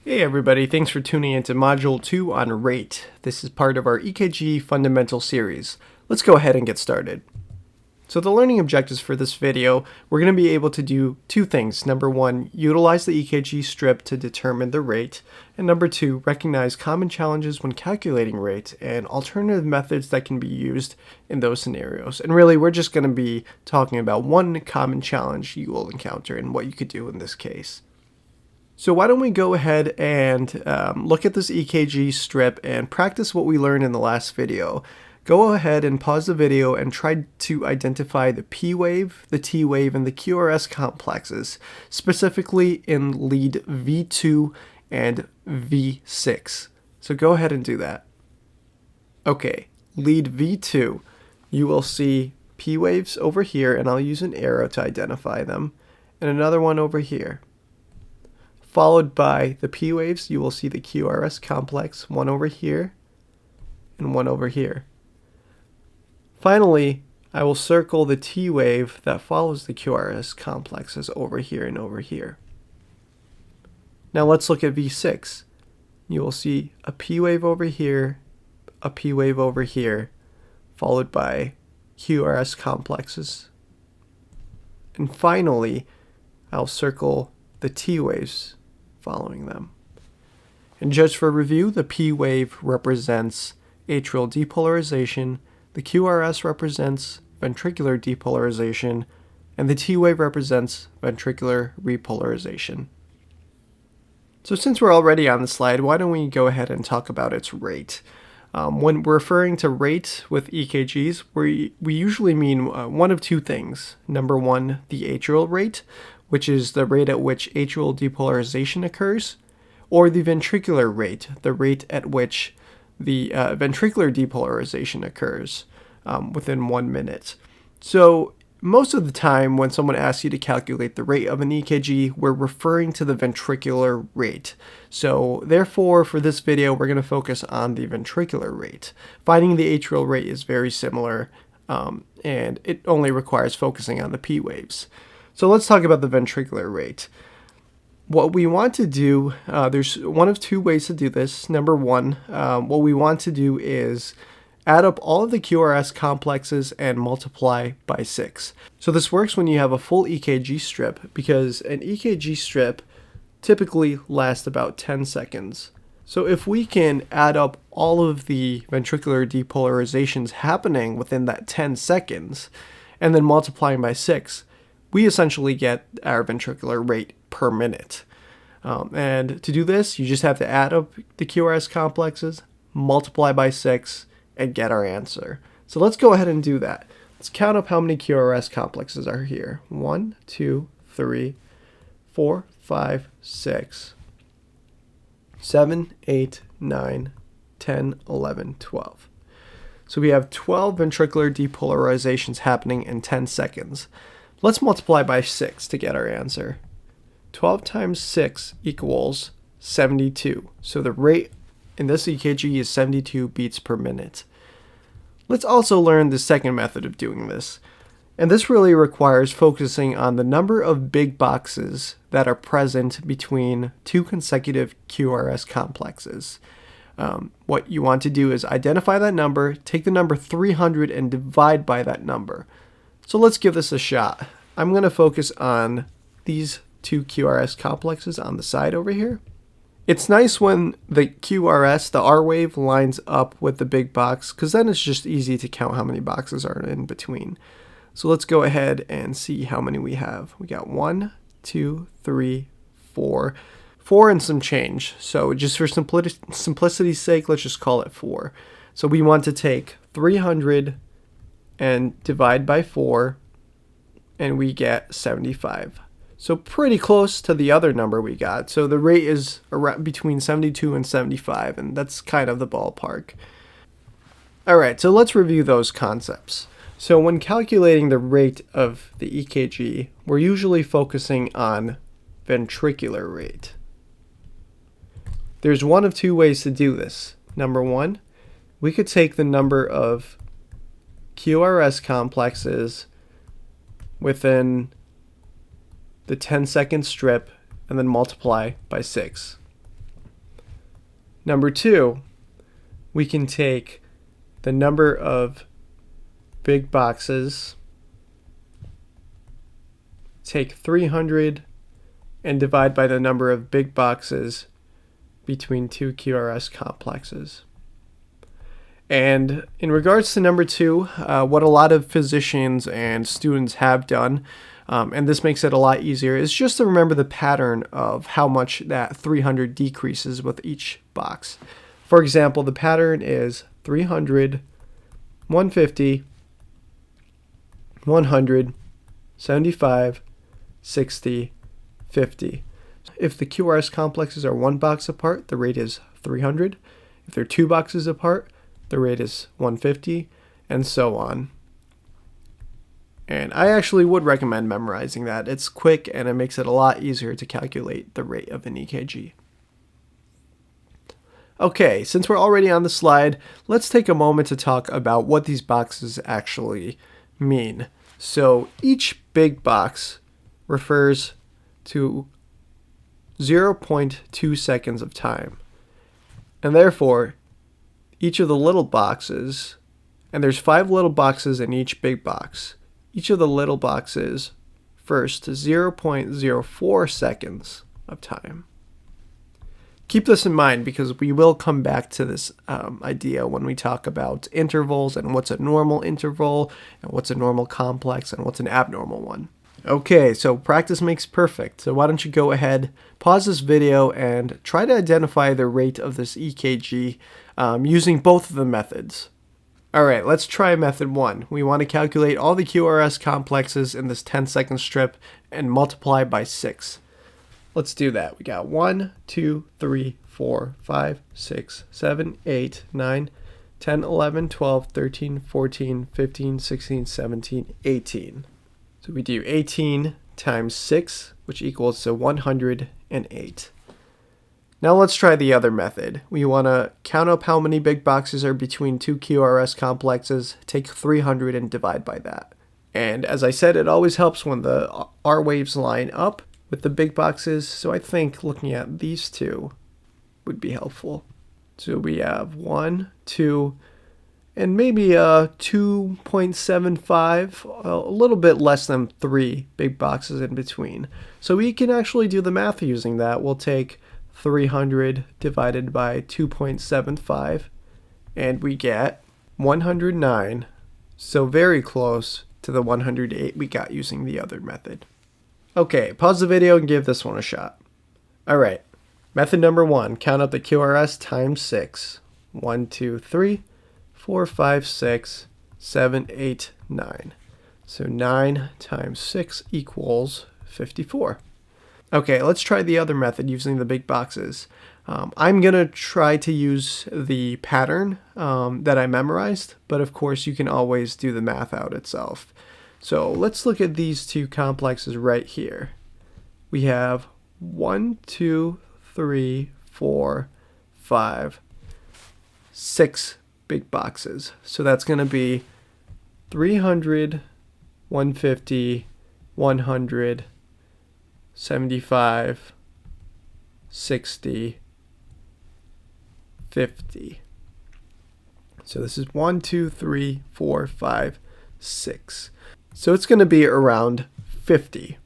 Hey everybody, thanks for tuning into Module 2 on rate. This is part of our EKG Fundamentals series. Let's go ahead and get started. So the learning objectives for this video, we're going to be able to do two things. Number one, utilize the EKG strip to determine the rate. And number two, recognize common challenges when calculating rate and alternative methods that can be used in those scenarios. And really, we're just going to be talking about one common challenge you will encounter and what you could do in this case. So why don't we go ahead and look at this EKG strip and practice what we learned in the last video. Go ahead and pause the video and try to identify the P wave, the T wave, and the QRS complexes, specifically in lead V2 and V6. So go ahead and do that. Okay, lead V2, you will see P waves over here, and I'll use an arrow to identify them, and another one over here. Followed by the P waves, you will see the QRS complex, one over here and one over here. Finally, I will circle the T wave that follows the QRS complexes over here and over here. Now let's look at V6. You will see a P wave over here, a P wave over here, followed by QRS complexes. And finally, I'll circle the T waves following them. And just for review, the P wave represents atrial depolarization, the QRS represents ventricular depolarization, and the T wave represents ventricular repolarization. So since we're already on the slide, why don't we go ahead and talk about its rate? When we're referring to rate with EKGs, we usually mean one of two things. Number one, the atrial rate, which is the rate at which atrial depolarization occurs, or the ventricular rate, the rate at which the ventricular depolarization occurs within 1 minute. So most of the time when someone asks you to calculate the rate of an EKG, we're referring to the ventricular rate. So therefore, for this video, we're going to focus on the ventricular rate. Finding the atrial rate is very similar, and it only requires focusing on the P waves. So let's talk about the ventricular rate. What we want to do, there's one of two ways to do this. Number one, what we want to do is add up all of the QRS complexes and multiply by 6. So this works when you have a full EKG strip, because an EKG strip typically lasts about 10 seconds. So if we can add up all of the ventricular depolarizations happening within that 10 seconds and then multiplying by 6, we essentially get our ventricular rate per minute. And to do this, you just have to add up the QRS complexes, multiply by 6, and get our answer. So let's go ahead and do that. Let's count up how many QRS complexes are here. 1, 2, 3, 4, 5, 6, 7, 8, 9, 10, 11, 12. So we have 12 ventricular depolarizations happening in 10 seconds. Let's multiply by 6 to get our answer. 12 times 6 equals 72. So the rate in this EKG is 72 beats per minute. Let's also learn the second method of doing this. And this really requires focusing on the number of big boxes that are present between two consecutive QRS complexes. What you want to do is identify that number, take the number 300 and divide by that number. So let's give this a shot. I'm going to focus on these two QRS complexes on the side over here. It's nice when the QRS, the R wave, lines up with the big box, because then it's just easy to count how many boxes are in between. So let's go ahead and see how many we have. We got 1, 2, 3, 4. 4 and some change. So just for simplicity's sake, let's just call it 4. So we want to take 300 and divide by 4, and we get 75. So pretty close to the other number we got. So the rate is around between 72 and 75, and that's kind of the ballpark. All right, so let's review those concepts. So when calculating the rate of the EKG, we're usually focusing on ventricular rate. There's one of two ways to do this. Number one, we could take the number of QRS complexes within the 10-second strip and then multiply by 6. Number 2, we can take the number of big boxes, take 300, and divide by the number of big boxes between two QRS complexes. And in regards to number 2, what a lot of physicians and students have done, and this makes it a lot easier, is just to remember the pattern of how much that 300 decreases with each box. For example, the pattern is 300, 150, 100, 75, 60, 50. If the QRS complexes are 1 box apart, the rate is 300. If they're 2 boxes apart, the rate is 150, and so on. And I actually would recommend memorizing that. It's quick and it makes it a lot easier to calculate the rate of an EKG. Okay, since we're already on the slide, let's take a moment to talk about what these boxes actually mean. So each big box refers to 0.2 seconds of time. And therefore, each of the little boxes, and there's 5 little boxes in each big box, each of the little boxes refers to 0.04 seconds of time. Keep this in mind because we will come back to this idea when we talk about intervals and what's a normal interval and what's a normal complex and what's an abnormal one. Okay, so practice makes perfect. So why don't you go ahead, pause this video, and try to identify the rate of this EKG using both of the methods. Alright, let's try method 1. We want to calculate all the QRS complexes in this 10-second strip and multiply by 6. Let's do that. We got 1, 2, 3, 4, 5, 6, 7, 8, 9, 10, 11, 12, 13, 14, 15, 16, 17, 18. So we do 18 times 6, which equals to 108. Now let's try the other method. We want to count up how many big boxes are between 2 QRS complexes, take 300 and divide by that. And as I said, it always helps when the R waves line up with the big boxes, so I think looking at these two would be helpful. So we have 1, 2, and maybe 2.75, a little bit less than 3 big boxes in between. So we can actually do the math using that. We'll take 300 divided by 2.75, and we get 109, so very close to the 108 we got using the other method. Okay, pause the video and give this one a shot. Alright, method number 1, count up the QRS times 6. 1, 2, 3, 4, 5, 6, 7, 8, 9. So 9 times 6 equals 54. Okay, let's try the other method using the big boxes. I'm going to try to use the pattern that I memorized, but of course you can always do the math out itself. So let's look at these two complexes right here. We have 1, 2, 3, 4, 5, 6 big boxes. So that's going to be 300, 150, 100, 75, 60, 50. So this is 1, 2, 3, 4, 5, 6. So it's going to be around 50.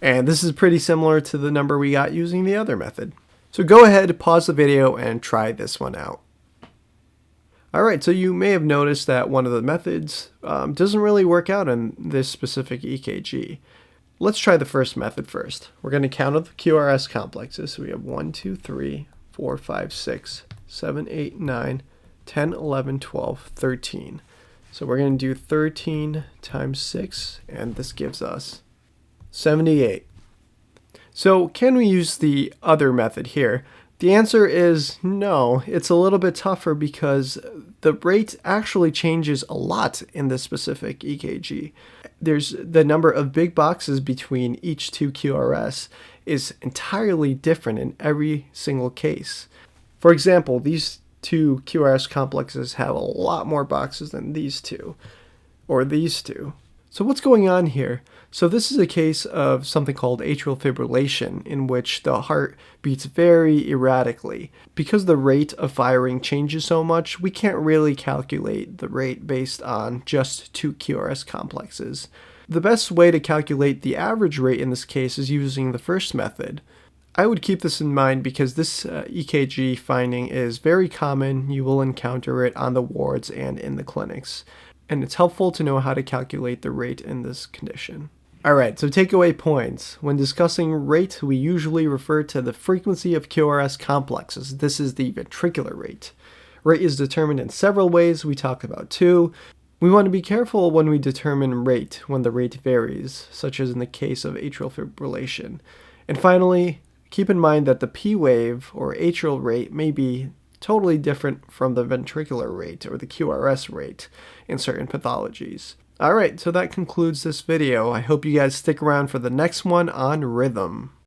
And this is pretty similar to the number we got using the other method. So go ahead, pause the video, and try this one out. Alright, so you may have noticed that one of the methods doesn't really work out in this specific EKG. Let's try the first method first. We're going to count up the QRS complexes. So we have 1, 2, 3, 4, 5, 6, 7, 8, 9, 10, 11, 12, 13. So we're going to do 13 times 6, and this gives us 78. So can we use the other method here? The answer is no. It's a little bit tougher because the rate actually changes a lot in this specific EKG. There's the number of big boxes between each 2 QRS is entirely different in every single case. For example, these 2 QRS complexes have a lot more boxes than these two, or these two. So what's going on here? So this is a case of something called atrial fibrillation, in which the heart beats very erratically. Because the rate of firing changes so much, we can't really calculate the rate based on just two QRS complexes. The best way to calculate the average rate in this case is using the first method. I would keep this in mind because this EKG finding is very common. You will encounter it on the wards and in the clinics. And it's helpful to know how to calculate the rate in this condition. Alright, so takeaway points. When discussing rate, we usually refer to the frequency of QRS complexes. This is the ventricular rate. Rate is determined in several ways. We talk about two. We want to be careful when we determine rate when the rate varies, such as in the case of atrial fibrillation. And finally, keep in mind that the P wave or atrial rate may be totally different from the ventricular rate or the QRS rate in certain pathologies. Alright, so that concludes this video. I hope you guys stick around for the next one on rhythm.